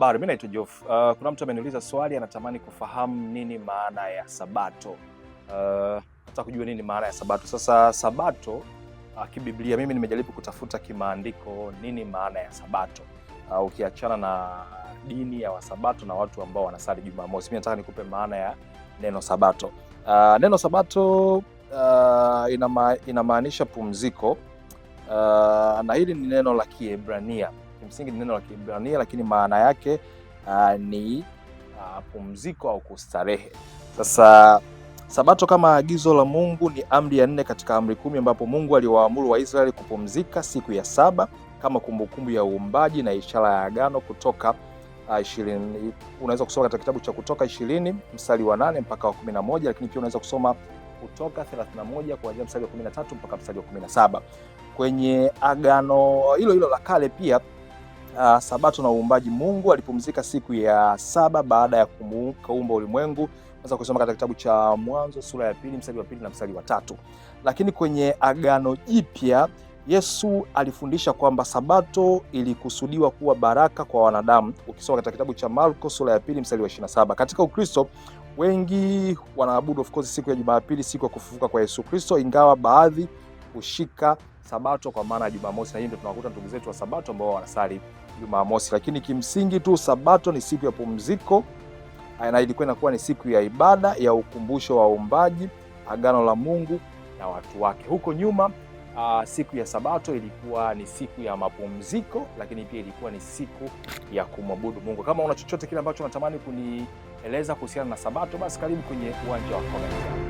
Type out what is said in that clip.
Bado mimi naitwa Jof. Kuna mtu ameniuliza swali, anatamani kufahamu nini maana ya Sabato. Nataka kujua nini maana ya Sabato. Sasa Sabato kibiblia, mimi nimejaribu kutafuta kimaandiko nini maana ya Sabato. Ukiachana na dini ya Wasabato na watu ambao wanasali Jumamosi, mimi nataka nikupe maana ya neno Sabato. Neno Sabato inamaanisha pumziko, na hili ni neno la Kiebrania. Kimsingi ni neno la Kiebrania, lakini maana yake ni pumziko au kustarehe. Sasa Sabato kama agizo la Mungu ni amri ya 4 katika amri 10, ambapo Mungu aliwaamuru Waisraeli kupumzika siku ya 7 kama kumbukumbu ya uumbaji na ishara ya agano. Kutoka 20, unaweza kusoma katika kitabu cha Kutoka 20 mstari wa 8 mpaka wa 11, lakini pia unaweza kusoma Kutoka 31 kuanzia mstari wa 13 mpaka mstari wa 17. Kwenye agano hilo la kale pia Sabato na uumbaji, Mungu alipumzika siku ya 7 baada ya kuumba ulimwengu. Unaweza kusoma katika kitabu cha Mwanzo sura ya 2 mstari wa 2 na mstari wa 3. Lakini kwenye agano jipya Yesu alifundisha kwamba Sabato ilikusudiwa kuwa baraka kwa wanadamu. Ukisoma katika kitabu cha Marko sura ya 2 mstari wa 27. Katika Ukristo wengi wanaabudu of course siku ya Jumapili, siku ya kufufuka kwa Yesu Kristo, ingawa baadhi hushika Sabato kwa maana ya Jumamosi, na hii ndio tunakuta ndugu zetu wa Sabato ambao wanasali Jumamosi. Lakini kimsingi tu Sabato ni siku ya pumziko, na ilikuwa inakuwa ni siku ya ibada ya ukumbusho wa uumbaji, agano la Mungu na watu wake. Huko nyuma siku ya Sabato ilikuwa ni siku ya mapumziko, lakini pia ilikuwa ni siku ya kumwabudu Mungu. Kama una chochote kile ambacho unatamani kunieleza kuhusiana na Sabato, basi karibu kwenye uwanja wa comment.